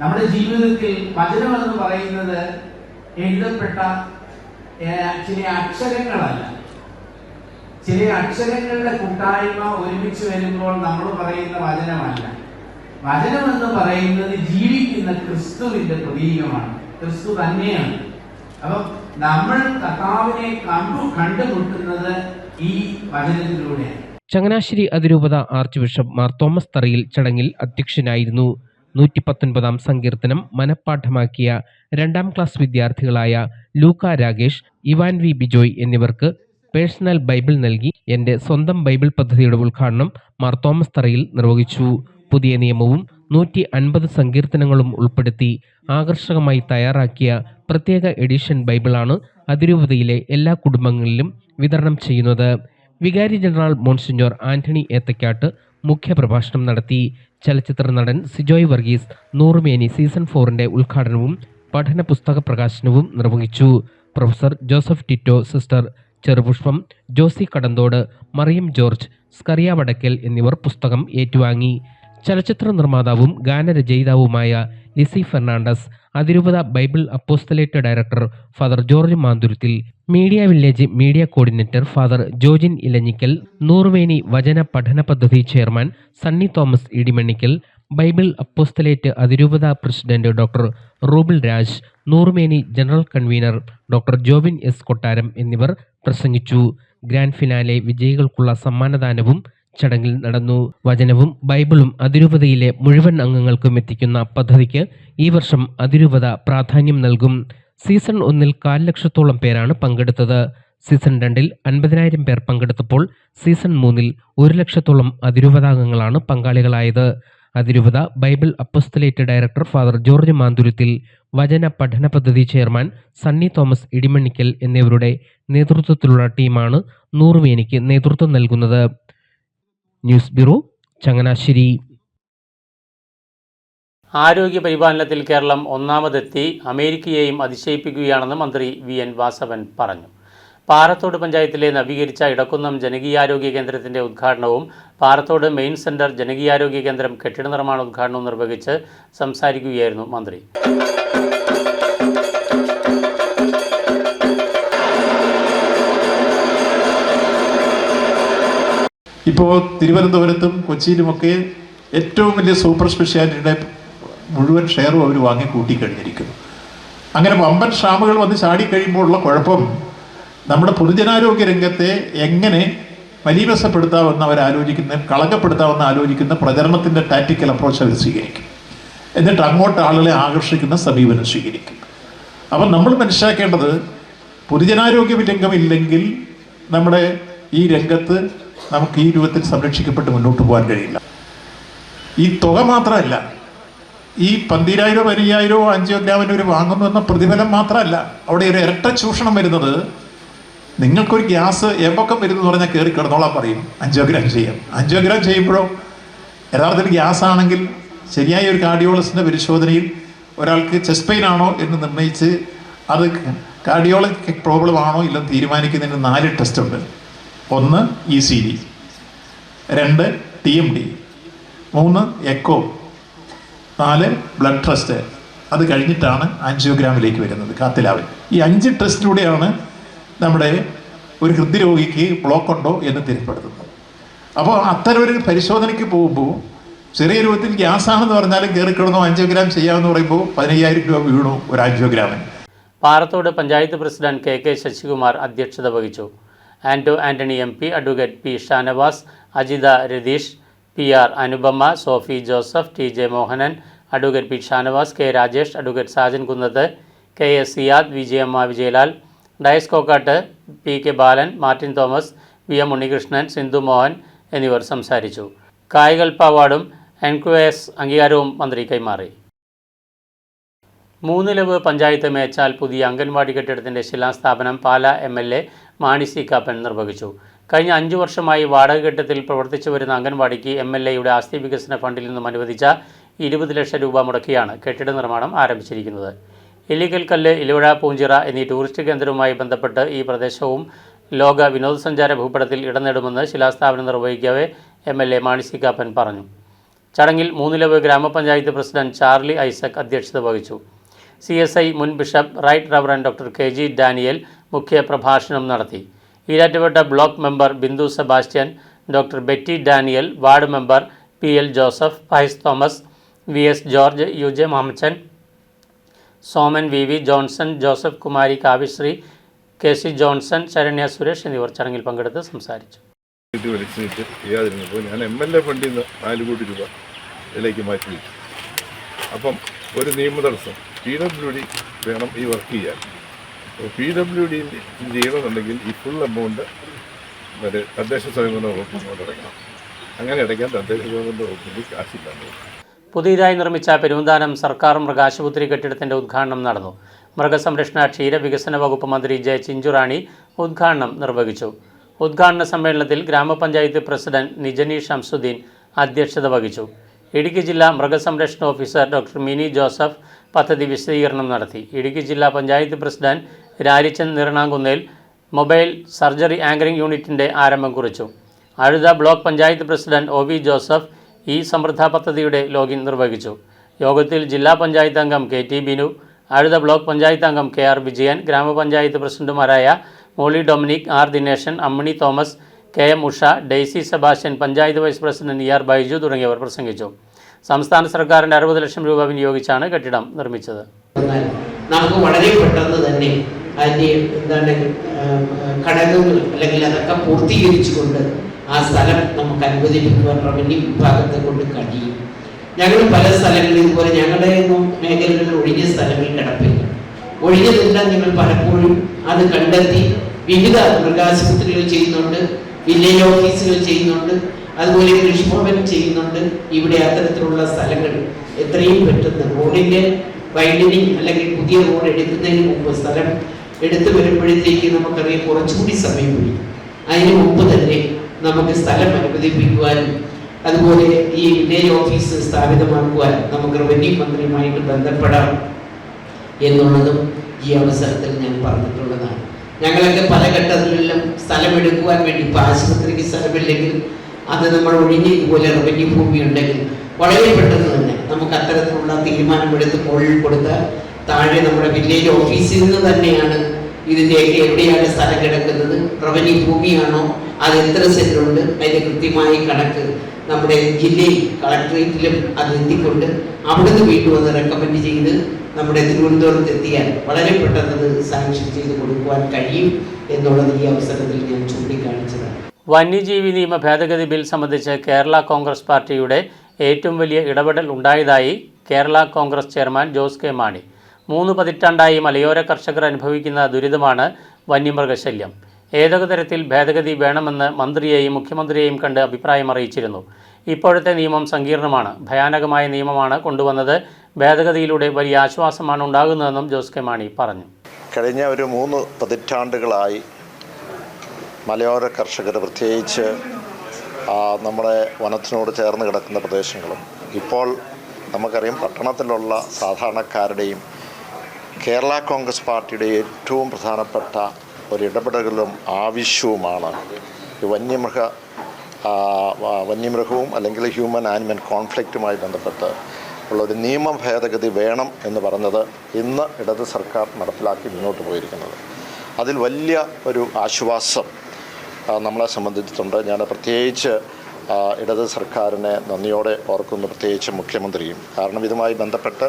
നമ്മുടെ ജീവിതത്തിൽ വചനം എന്ന് പറയുന്നത് എഴുതപ്പെട്ട ചില അക്ഷരങ്ങളല്ല, ചില അക്ഷരങ്ങളുടെ കൂട്ടായ്മ ഒരുമിച്ച് വരുമ്പോൾ നമ്മൾ പറയുന്ന വചനമല്ല. വചനം എന്ന് പറയുന്നത് ജീവിക്കുന്ന ക്രിസ്തുവിന്റെ പ്രതീകമാണ്, ക്രിസ്തു തന്നെയാണ്. അപ്പം നമ്മൾ കർത്താവിനെ കണ്ടുമുട്ടുന്നത് ഈ വചനത്തിലൂടെയാണ്. ചങ്ങനാശ്ശേരി അതിരൂപത ആർച്ച് ബിഷപ്പ് മാർ തോമസ് തറയിൽ ചടങ്ങിൽ അധ്യക്ഷനായിരുന്നു. 119 സങ്കീർത്തനം മനഃപ്പാഠമാക്കിയ 2ാം ക്ലാസ് വിദ്യാർത്ഥികളായ ലൂക്ക രാകേഷ്, ഇവാൻ വി ബിജോയ് എന്നിവർക്ക് പേഴ്സണൽ ബൈബിൾ നൽകി എൻ്റെ സ്വന്തം ബൈബിൾ പദ്ധതിയുടെ ഉദ്ഘാടനം മാർ തോമസ് തറയിൽ നിർവഹിച്ചു. പുതിയ നിയമവും 150 സങ്കീർത്തനങ്ങളും ഉൾപ്പെടുത്തി ആകർഷകമായി തയ്യാറാക്കിയ പ്രത്യേക എഡിഷൻ ബൈബിളാണ് അതിരൂപതയിലെ എല്ലാ കുടുംബങ്ങളിലും വിതരണം ചെയ്യുന്നത്. വികാരി ജനറൽ മോൺസിഞ്ഞോർ ആന്റണി ഏത്തക്കാട്ട് മുഖ്യപ്രഭാഷണം നടത്തി. ചലച്ചിത്ര നടൻ സിജോയ് വർഗീസ് നൂറുമേനി സീസൺ 4 ഉദ്ഘാടനവും പഠന പുസ്തക പ്രകാശനവും നിർവഹിച്ചു. പ്രൊഫസർ ജോസഫ് ടിറ്റോ, സിസ്റ്റർ ചെറുപുഷ്പം, ജോസി കടന്തോട്, മറിയം ജോർജ്, സ്കറിയ വടക്കൽ എന്നിവർ പുസ്തകം ഏറ്റുവാങ്ങി. ചലച്ചിത്ര നിർമ്മാതാവും ഗാനരചയിതാവുമായ ലിസി ഫെർണാണ്ടസ്, അതിരൂപത Bible apostolate director father George Manthuruthil, media village media coordinator father Jojin Elanjikkal, Noorumeni വചന പഠന പദ്ധതി chairman Sunny Thomas Edimannickal, Bible apostolate അതിരൂപത president doctor Ruble Raj, Noorumeni general convener doctor Jobin S Kottaram എന്നിവർ പ്രസംഗിച്ചു. ഗ്രാൻഡ് ഫിനാലെ വിജയികൾക്കുള്ള സമ്മാനദാനവും ചടങ്ങിൽ നടന്നു. വചനവും ബൈബിളും അതിരൂപതയിലെ മുഴുവൻ അംഗങ്ങൾക്കും എത്തിക്കുന്ന പദ്ധതിക്ക് ഈ വർഷം അതിരൂപത പ്രാധാന്യം നൽകും. സീസൺ 1 1,00,000-ഓളം പേരാണ് പങ്കെടുത്തത്. സീസൺ 2 50,000 പേർ പങ്കെടുത്തപ്പോൾ സീസൺ 3 1,00,000-ഓളം അതിരൂപതാംഗങ്ങളാണ് പങ്കാളികളായത്. അതിരൂപത Bible apostolate director father George Manthuruthil, വചന പഠന പദ്ധതി ചെയർമാൻ സണ്ണി തോമസ് ഇടിമണ്ണിക്കൽ എന്നിവരുടെ നേതൃത്വത്തിലുള്ള ടീമാണ് നൂറുമേനിക്ക് നേതൃത്വം നൽകുന്നത്. News bureau, Changanassery. ആരോഗ്യ പരിപാലനത്തിൽ കേരളം ഒന്നാമതെത്തി അമേരിക്കയെയും അതിശയിപ്പിക്കുകയാണെന്ന് മന്ത്രി VN വാസവൻ പറഞ്ഞു. പാറത്തോട് പഞ്ചായത്തിലെ നവീകരിച്ച ഇടക്കുന്നം ജനകീയാരോഗ്യ കേന്ദ്രത്തിൻ്റെ ഉദ്ഘാടനവും പാറത്തോട് മെയിൻ സെൻറ്റർ ജനകീയാരോഗ്യ കേന്ദ്രം കെട്ടിട നിർമ്മാണ ഉദ്ഘാടനവും നിർവഹിച്ച് സംസാരിക്കുകയായിരുന്നു മന്ത്രി. ഇപ്പോൾ തിരുവനന്തപുരത്തും കൊച്ചിയിലുമൊക്കെ ഏറ്റവും വലിയ സൂപ്പർ സ്പെഷ്യാലിറ്റിയുടെ മുഴുവൻ ഷെയറും അവർ വാങ്ങി കൂട്ടിക്കഴിഞ്ഞിരിക്കുന്നു. അങ്ങനെ വമ്പൻ ക്ഷാമുകൾ വന്ന് ചാടിക്കഴിയുമ്പോഴുള്ള കുഴപ്പം നമ്മുടെ പൊതുജനാരോഗ്യ രംഗത്തെ എങ്ങനെ മലീമസപ്പെടുത്താമെന്ന് അവർ ആലോചിക്കുന്ന, കളങ്കപ്പെടുത്താമെന്ന് ആലോചിക്കുന്ന പ്രചരണത്തിൻ്റെ ടാക്റ്റിക്കൽ അപ്രോച്ച് അവർ സ്വീകരിക്കും. എന്നിട്ട് അങ്ങോട്ട് ആളുകളെ ആകർഷിക്കുന്ന സമീപനം സ്വീകരിക്കും. അപ്പം നമ്മൾ മനസ്സിലാക്കേണ്ടത്, പൊതുജനാരോഗ്യ രംഗം ഇല്ലെങ്കിൽ നമ്മുടെ ഈ രംഗത്ത് നമുക്ക് ഈ രൂപത്തിൽ സംരക്ഷിക്കപ്പെട്ട് മുന്നോട്ട് പോകാൻ കഴിയില്ല. ഈ തുക മാത്രമല്ല, ഈ 12,000 15,000 ആൻജിയോഗ്രാമിന് ഒരു വാങ്ങുന്നു എന്ന പ്രതിഫലം മാത്രമല്ല, അവിടെ ഒരു ഇരട്ട ചൂഷണം വരുന്നത്. നിങ്ങൾക്കൊരു ഗ്യാസ് എമ്പക്കം വരുന്നു പറഞ്ഞാൽ കയറി കിടന്നോളാൻ പറയും, ആൻജിയോഗ്രാം ചെയ്യാം. ആൻജിയോഗ്രാം ചെയ്യുമ്പോഴോ യഥാർത്ഥത്തിൽ ഗ്യാസ് ആണെങ്കിൽ ശരിയായ ഒരു കാർഡിയോളജിസ്റ്റിൻ്റെ പരിശോധനയിൽ ഒരാൾക്ക് ചെസ്റ്റ് പെയിൻ ആണോ എന്ന് നിർണ്ണയിച്ച് അത് കാർഡിയോളജിക് പ്രോബ്ലം ആണോ ഇല്ലെന്ന് തീരുമാനിക്കുന്നതിന് 4 ടെസ്റ്റ് ഉണ്ട്. 1 ECG, 2 TMD, 3 echo, 4 blood test. അത് കഴിഞ്ഞിട്ടാണ് ആൻജിയോഗ്രാമിലേക്ക് വരുന്നത്, കാത്തിലാവിൽ. ഈ 5 ടെസ്റ്റിലൂടെയാണ് നമ്മുടെ ഒരു ഹൃദ്രോഗിക്ക് ബ്ലോക്ക് ഉണ്ടോ എന്ന് തിരിപ്പെടുത്തുന്നത്. അപ്പോൾ അത്തരം ഒരു പരിശോധനയ്ക്ക് പോകുമ്പോൾ ചെറിയ രൂപത്തിൽ ഗ്യാസ് ആണെന്ന് പറഞ്ഞാലും കയറി കിടന്നോ ആൻജിയോഗ്രാം ചെയ്യാമെന്ന് പറയുമ്പോൾ 15,000 രൂപ വീണു ഒരു ആൻജിയോഗ്രാമിന്. പാറത്തോട് പഞ്ചായത്ത് പ്രസിഡന്റ് കെ ശശികുമാർ അധ്യക്ഷത വഹിച്ചു. Anto Antony MP, advocate P Shanavas, Ajitha Ratheesh, PR Anupama, Sophy Joseph, TJ Mohanan, advocate P Shanavas, K Rajesh, advocate Sajan Kunnath, KS Siyad, Vijayamma Vijayalal, Dias Kokkattu, PK Balan, Martin Thomas, VM Unnikrishnan, Sindhu Mohan എന്നിവർ സംസാരിച്ചു. കായികൽപ്പ അവാർഡും NQS അംഗീകാരവും മന്ത്രി കൈമാറി. മൂന്നിലവ് പഞ്ചായത്ത് മേച്ചാൽ പുതിയ അംഗൻവാടി കെട്ടിടത്തിൻ്റെ ശിലാസ്ഥാപനം പാലാ MLA മാണി സി കാപ്പൻ നിർവഹിച്ചു. കഴിഞ്ഞ 5 വർഷമായി വാടക കെട്ടിടത്തിൽ പ്രവർത്തിച്ചു വരുന്ന അംഗൻവാടിക്ക് MLAയുടെ ആസ്തി വികസന ഫണ്ടിൽ നിന്നും അനുവദിച്ച 20 ലക്ഷം രൂപ മുടക്കിയാണ് കെട്ടിട നിർമ്മാണം ആരംഭിച്ചിരിക്കുന്നത്. ഇല്ലിക്കൽ കല്ല്, ഇലവുഴ, പൂഞ്ചിറ എന്നീ ടൂറിസ്റ്റ് കേന്ദ്രവുമായി ബന്ധപ്പെട്ട് ഈ പ്രദേശവും ലോക വിനോദസഞ്ചാര ഭൂപടത്തിൽ ഇടം നേടുമെന്ന് ശിലാസ്ഥാപനം നിർവഹിക്കവേ MLA മാണി സി കാപ്പൻ പറഞ്ഞു. ചടങ്ങിൽ മൂന്നിലവ് ഗ്രാമപഞ്ചായത്ത് പ്രസിഡന്റ് ചാർലി ഐസക് അധ്യക്ഷത വഹിച്ചു. CSI മുൻ bishop right reverend doctor KG Daniel മുഖ്യ പ്രഭാഷണം നടത്തി. Erattupetta block member Bindhu Sebastian, doctor Betty Daniel, ward member PL Joseph, Faiz Thomas, VS George, UJ Mamachan, Soman VV Johnson, Joseph Kumari, Kavyasree, KC Johnson, Saranya Suresh എന്നിവർ ചടങ്ങിൽ പങ്കെടുത്ത് സംസാരിച്ചു. ഞാൻ MLA ഫണ്ടിൽ നിന്ന് 4 കോടി രൂപ ഇതിലേക്ക് മാറ്റി വെച്ചു. അപ്പം ഒരു നിയമതടസ്സം, PWD വേണം ഈ വർക്ക് ചെയ്യാൻ. അപ്പോൾ PWD ചെയ്യണമെന്നുണ്ടെങ്കിൽ ഈ ഫുൾ എമൗണ്ട് മറ്റേ തദ്ദേശ സ്വയംഭരണ വകുപ്പിനോട് അടയ്ക്കണം. അങ്ങനെ അടയ്ക്കാൻ തദ്ദേശ സ്വയംഭരണ വകുപ്പിന് കാശില്ലാണ്ട്. പുതിയതായി നിർമ്മിച്ച പെരുന്താനം സർക്കാർ മൃഗാശുപത്രി കെട്ടിടത്തിൻ്റെ ഉദ്ഘാടനം നടന്നു. മൃഗസംരക്ഷണ ക്ഷീരവികസന വകുപ്പ് മന്ത്രി J ചിഞ്ചുറാണി ഉദ്ഘാടനം നിർവഹിച്ചു. ഉദ്ഘാടന സമ്മേളനത്തിൽ ഗ്രാമപഞ്ചായത്ത് പ്രസിഡന്റ് നിജനി ഷംസുദ്ദീൻ അധ്യക്ഷത വഹിച്ചു. ഇടുക്കി ജില്ലാ മൃഗസംരക്ഷണ ഓഫീസർ ഡോക്ടർ മിനി ജോസഫ് പദ്ധതി വിശദീകരണം നടത്തി. ഇടുക്കി ജില്ലാ panchayat president Rarichand Neeranakunnel mobile surgery anchoring യൂണിറ്റിൻ്റെ ആരംഭം കുറിച്ചു. Azhutha block panchayat president OV Joseph ഈ സമൃദ്ധ പദ്ധതിയുടെ ലോഗിൻ നിർവഹിച്ചു. യോഗത്തിൽ ജില്ലാ പഞ്ചായത്ത് അംഗം KT ബിനു, അഴുത ബ്ലോക്ക് പഞ്ചായത്ത് അംഗം KR വിജയൻ, ഗ്രാമപഞ്ചായത്ത് പ്രസിഡന്റുമാരായ Molly Dominic, R Dineshan, Ammini Thomas, KM Usha, Daisy Sebastian, panchayat vice president ER Baiju തുടങ്ങിയവർ പ്രസംഗിച്ചു. സംസ്ഥാന സർക്കാരിൻ്റെ 60 ലക്ഷം രൂപ വിനിയോഗിച്ചാണ് കെട്ടിടം നിർമ്മിച്ചത്. നമുക്ക് വളരെ പെട്ടെന്ന് തന്നെ അതിൻ്റെ ഘടകങ്ങൾ അല്ലെങ്കിൽ അതൊക്കെ പൂർത്തീകരിച്ചുകൊണ്ട് ആ സ്ഥലം നമുക്ക് അനുവദിപ്പിക്കുവാൻ റവന്യൂ വിഭാഗത്തെ കൊണ്ട് കഴിയും. ഞങ്ങൾ പല സ്ഥലങ്ങളിൽ ഇതുപോലെ ഞങ്ങളുടെ മേഖലകളിൽ ഒഴിഞ്ഞ സ്ഥലങ്ങൾ കിടപ്പില്ല. ഒഴിഞ്ഞതെല്ലാം ഞങ്ങൾ പലപ്പോഴും അത് കണ്ടെത്തി വിവിധ മൃഗാശുപത്രികൾ ചെയ്യുന്നുണ്ട്, വില്ലേജ് ഓഫീസുകൾ ചെയ്യുന്നുണ്ട്, അതുപോലെ കൃഷിഭവൻ ചെയ്യുന്നുണ്ട്. ഇവിടെ അത്തരത്തിലുള്ള സ്ഥലങ്ങൾ എത്രയും പെട്ടെന്ന് റോഡിൻ്റെ വൈഡനിങ് അല്ലെങ്കിൽ പുതിയ റോഡ് എടുക്കുന്നതിന് മുമ്പ് സ്ഥലം എടുത്തു വരുമ്പോഴത്തേക്ക് നമുക്കറിയാം കുറച്ചുകൂടി സമയം പിടിക്കും. അതിന് മുമ്പ് തന്നെ നമുക്ക് സ്ഥലം അനുവദിപ്പിക്കുവാനും അതുപോലെ ഈ വില്ലേജ് ഓഫീസ് സ്ഥാപിതമാക്കുവാൻ നമുക്ക് റവന്യൂ മന്ത്രിയുമായിട്ട് ബന്ധപ്പെടാം എന്നുള്ളതും ഈ അവസരത്തിൽ ഞാൻ പറഞ്ഞിട്ടുള്ളതാണ്. ഞങ്ങളൊക്കെ പല ഘട്ടങ്ങളിലും സ്ഥലമെടുക്കുവാൻ വേണ്ടി, ഇപ്പോൾ ആശുപത്രിക്ക് സ്ഥലമില്ലെങ്കിൽ അത് നമ്മൾ ഒഴിഞ്ഞ് ഇതുപോലെ റവന്യൂ ഭൂമി ഉണ്ടെങ്കിൽ വളരെ പെട്ടെന്ന് തന്നെ നമുക്ക് അത്തരത്തിലുള്ള തീരുമാനമെടുത്ത് മുകളിൽ കൊടുത്താൽ താഴെ നമ്മുടെ വില്ലേജ് ഓഫീസിൽ നിന്ന് തന്നെയാണ് ഇതിൻ്റെയൊക്കെ എവിടെയാണ് സ്ഥലം കിടക്കുന്നത്, റവന്യൂ ഭൂമിയാണോ, അത് എത്ര സെന്റുണ്ട്, അതിൻ്റെ കൃത്യമായി കണക്ക് നമ്മുടെ ജില്ലയിൽ കളക്ടറേറ്റിലും അത് എത്തിക്കൊണ്ട് അവിടുന്ന് വീണ്ടും അത് റെക്കമെൻഡ് ചെയ്ത് നമ്മുടെ തിരുവനന്തപുരത്ത് എത്തിയാൽ വളരെ പെട്ടെന്ന് അത് സാങ്ഷൻ ചെയ്ത് കൊടുക്കുവാൻ കഴിയും എന്നുള്ളത് ഈ അവസരത്തിൽ ഞാൻ ചൂണ്ടിക്കാണിച്ചതാണ്. വന്യജീവി നിയമ ഭേദഗതി ബിൽ സംബന്ധിച്ച് കേരള കോൺഗ്രസ് പാർട്ടിയുടെ ഏറ്റവും വലിയ ഇടപെടൽ ഉണ്ടായതായി കേരള കോൺഗ്രസ് ചെയർമാൻ ജോസ് കെ മാണി. 3 പതിറ്റാണ്ടായി മലയോര കർഷകർ അനുഭവിക്കുന്ന ദുരിതമാണ് വന്യമൃഗശല്യം. ഏതൊക്കെ തരത്തിൽ ഭേദഗതി വേണമെന്ന് മന്ത്രിയെയും മുഖ്യമന്ത്രിയെയും കണ്ട് അഭിപ്രായം അറിയിച്ചിരുന്നു. ഇപ്പോഴത്തെ നിയമം സങ്കീർണമാണ്, ഭയാനകമായ നിയമമാണ് കൊണ്ടുവന്നത്. ഭേദഗതിയിലൂടെ വലിയ ആശ്വാസമാണ് ഉണ്ടാകുന്നതെന്നും ജോസ് കെ മാണി പറഞ്ഞു. കഴിഞ്ഞ ഒരു 3 പതിറ്റാണ്ടുകളായി മലയോര കർഷകർ, പ്രത്യേകിച്ച് നമ്മുടെ വനത്തിനോട് ചേർന്ന് കിടക്കുന്ന പ്രദേശങ്ങളും ഇപ്പോൾ നമുക്കറിയാം പട്ടണത്തിലുള്ള സാധാരണക്കാരുടെയും കേരള കോൺഗ്രസ് പാർട്ടിയുടെ ഏറ്റവും പ്രധാനപ്പെട്ട ഒരു ഇടപെടലും ആവശ്യവുമാണ് ഈ വന്യമൃഗവും അല്ലെങ്കിൽ ഹ്യൂമൻ ആനിമൽ കോൺഫ്ലിക്റ്റുമായി ബന്ധപ്പെട്ട് ഉള്ളൊരു നിയമ ഭേദഗതി വേണം എന്ന് പറഞ്ഞത് ഇന്ന് ഇടത് സർക്കാർ നടപ്പിലാക്കി മുന്നോട്ട് പോയിരിക്കുന്നത്. അതിൽ വലിയ ഒരു ആശ്വാസം നമ്മളെ സംബന്ധിച്ചിട്ടുണ്ട്. ഞാൻ പ്രത്യേകിച്ച് ഇടത് സർക്കാരിനെ നന്ദിയോടെ ഓർക്കുന്നു, പ്രത്യേകിച്ച് മുഖ്യമന്ത്രിയും. കാരണം ഇതുമായി ബന്ധപ്പെട്ട്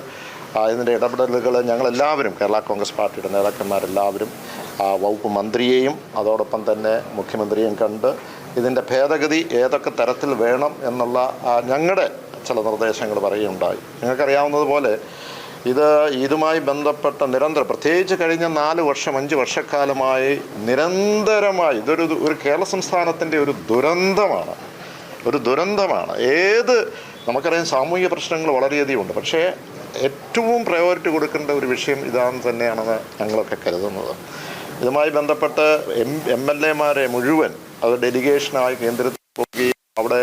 ഇതിൻ്റെ ഇടപെടലുകൾ ഞങ്ങളെല്ലാവരും, കേരള കോൺഗ്രസ് പാർട്ടിയുടെ നേതാക്കന്മാരെല്ലാവരും വകുപ്പ് മന്ത്രിയെയും അതോടൊപ്പം തന്നെ മുഖ്യമന്ത്രിയെയും കണ്ട് ഇതിൻ്റെ ഭേദഗതി ഏതൊക്കെ തരത്തിൽ വേണം എന്നുള്ള ഞങ്ങളുടെ ചില നിർദ്ദേശങ്ങൾ പറയുകയുണ്ടായി. നിങ്ങൾക്കറിയാവുന്നതുപോലെ ഇതുമായി ബന്ധപ്പെട്ട പ്രത്യേകിച്ച് കഴിഞ്ഞ 4 വർഷം 5 വർഷക്കാലമായി നിരന്തരമായി ഒരു കേരള സംസ്ഥാനത്തിൻ്റെ ഒരു ദുരന്തമാണ്. നമുക്കറിയാം സാമൂഹിക പ്രശ്നങ്ങൾ വളരെയധികം ഉണ്ട്, പക്ഷേ ഏറ്റവും പ്രയോറിറ്റി കൊടുക്കേണ്ട ഒരു വിഷയം ഇതാണ് തന്നെയാണെന്ന് ഞങ്ങളൊക്കെ കരുതുന്നത്. ഇതുമായി ബന്ധപ്പെട്ട് MLA-മാരെ മുഴുവൻ അത് ഡെലിഗേഷനായി കേന്ദ്രത്തിൽ പോവുകയും അവിടെ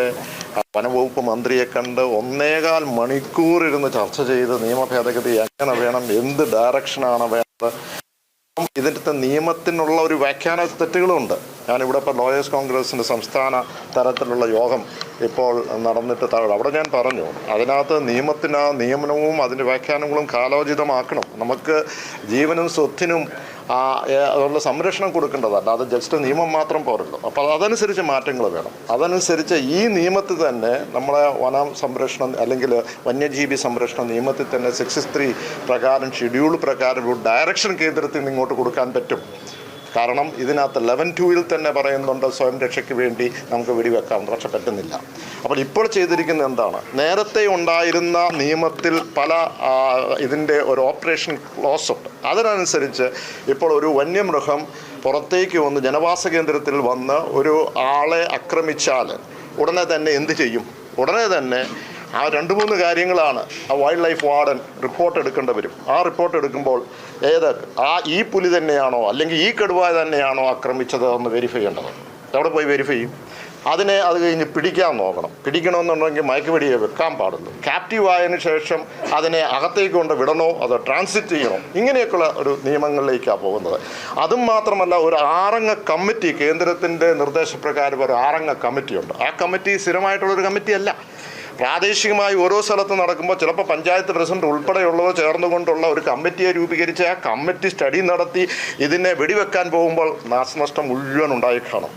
വനവകുപ്പ് മന്ത്രിയെ കണ്ട് 1.25 മണിക്കൂർ ഇരുന്ന് ചർച്ച ചെയ്ത് നിയമ ഭേദഗതി എങ്ങനെ വേണം, എന്ത് ഡയറക്ഷനാണ് വേണ്ടത്. ഇതിൻ്റെ നിയമത്തിനുള്ള ഒരു വ്യാഖ്യാന തെറ്റുകളുണ്ട്. ഞാനിവിടെ ഇപ്പോൾ ലോയേഴ്സ് കോൺഗ്രസിൻ്റെ സംസ്ഥാന തലത്തിലുള്ള യോഗം ഇപ്പോൾ നടന്നിട്ട് അവിടെ ഞാൻ പറഞ്ഞു, അതിനകത്ത് നിയമനവും അതിൻ്റെ വ്യാഖ്യാനങ്ങളും കാലോചിതമാക്കണം. നമുക്ക് ജീവനും സ്വത്തിനും അതുള്ള സംരക്ഷണം കൊടുക്കേണ്ടതല്ല, അത് ജസ്റ്റ് നിയമം മാത്രം പോരല്ലോ. അപ്പോൾ അതനുസരിച്ച് മാറ്റങ്ങൾ വേണം. അതനുസരിച്ച് ഈ നിയമത്തിൽ തന്നെ നമ്മളെ വനം സംരക്ഷണം അല്ലെങ്കിൽ വന്യജീവി സംരക്ഷണ നിയമത്തിൽ തന്നെ 63 പ്രകാരം ഷെഡ്യൂൾ പ്രകാരം ഒരു ഡയറക്ഷൻ കേന്ദ്രത്തിൽ നിന്ന് ഇങ്ങോട്ട് കൊടുക്കാൻ പറ്റും. കാരണം ഇതിനകത്ത് 11(2) തന്നെ പറയുന്നുണ്ട് സ്വയം രക്ഷയ്ക്ക് വേണ്ടി നമുക്ക് വെടിവെക്കാവുന്ന, പക്ഷെ പറ്റുന്നില്ല. അപ്പോൾ ഇപ്പോൾ ചെയ്തിരിക്കുന്നത് എന്താണ്, നേരത്തെ ഉണ്ടായിരുന്ന നിയമത്തിൽ പല ഇതിൻ്റെ ഒരു ഓപ്പറേഷൻ ക്ലോസ് ഉണ്ട്. അതിനനുസരിച്ച് ഇപ്പോൾ ഒരു വന്യമൃഗം പുറത്തേക്ക് വന്ന് ജനവാസ കേന്ദ്രത്തിൽ വന്ന് ഒരു ആളെ ആക്രമിച്ചാൽ ഉടനെ തന്നെ എന്ത് ചെയ്യും? ഉടനെ തന്നെ 2-3 കാര്യങ്ങളാണ് വൈൽഡ് ലൈഫ് വാർഡൻ റിപ്പോർട്ട് എടുക്കേണ്ടി വരും. ആ റിപ്പോർട്ട് എടുക്കുമ്പോൾ ഈ പുലി തന്നെയാണോ അല്ലെങ്കിൽ ഈ കടുവ തന്നെയാണോ ആക്രമിച്ചത് എന്ന് വെരിഫൈ ചെയ്യേണ്ടത്. എവിടെ പോയി വെരിഫൈ ചെയ്യും? അത് കഴിഞ്ഞ് പിടിക്കാൻ നോക്കണം. പിടിക്കണമെന്നുണ്ടെങ്കിൽ മയക്കുവെടിയെ വെക്കാൻ പാടുള്ളൂ. ക്യാപ്റ്റീവ് ആയതിനു ശേഷം അതിനെ അകത്തേക്ക് കൊണ്ട് വിടണോ അതോ ട്രാൻസിറ്റ് ചെയ്യണോ, ഇങ്ങനെയൊക്കെയുള്ള ഒരു നിയമങ്ങളിലേക്കാണ് പോകുന്നത്. അതും മാത്രമല്ല, ഒരു 6-അംഗ കമ്മിറ്റി, കേന്ദ്രത്തിൻ്റെ നിർദ്ദേശപ്രകാരം ഒരു 6-അംഗ കമ്മിറ്റിയുണ്ട്. ആ കമ്മിറ്റി സ്ഥിരമായിട്ടുള്ളൊരു കമ്മിറ്റിയല്ല. പ്രാദേശികമായി ഓരോ സ്ഥലത്ത് നടക്കുമ്പോൾ ചിലപ്പോൾ പഞ്ചായത്ത് പ്രസിഡന്റ് ഉൾപ്പെടെയുള്ളവർ ചേർന്നുകൊണ്ടുള്ള ഒരു കമ്മിറ്റിയെ രൂപീകരിച്ച് ആ കമ്മിറ്റി സ്റ്റഡി നടത്തി ഇതിനെ വെടിവെക്കാൻ പോകുമ്പോൾ നാശനഷ്ടം മുഴുവൻ ഉണ്ടായി കാണും.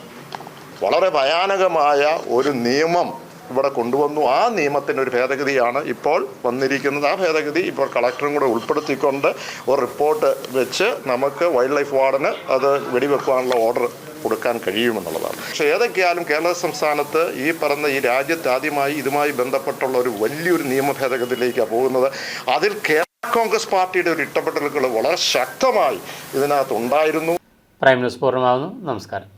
വളരെ ഭയാനകമായ ഒരു നിയമം ഇവിടെ കൊണ്ടുവന്നു. ആ നിയമത്തിൻ്റെ ഒരു ഭേദഗതിയാണ് ഇപ്പോൾ വന്നിരിക്കുന്നത്. ആ ഭേദഗതി ഇപ്പോൾ കളക്ടറും കൂടെ ഉൾപ്പെടുത്തിക്കൊണ്ട് ഒരു റിപ്പോർട്ട് വെച്ച് നമുക്ക് വൈൽഡ് ലൈഫ് വാർഡന് അത് വെടിവെക്കാനുള്ള ഓർഡർ കൊടുക്കാൻ കഴിയുമെന്നുള്ളതാണ്. പക്ഷേ ഏതൊക്കെയാലും കേരള സംസ്ഥാനത്ത് ഈ രാജ്യത്ത് ആദ്യമായി ഇതുമായി ബന്ധപ്പെട്ടുള്ള ഒരു വലിയൊരു നിയമ ഭേദഗതിയിലേക്കാണ് പോകുന്നത്. അതിൽ കേരള കോൺഗ്രസ് പാർട്ടിയുടെ ഒരു ഇടപെടലുകൾ വളരെ ശക്തമായി ഇതിനകത്ത് ഉണ്ടായിരുന്നു. പ്രൈം ന്യൂസ് പൂർണ്ണമാകുന്നു. നമസ്കാരം.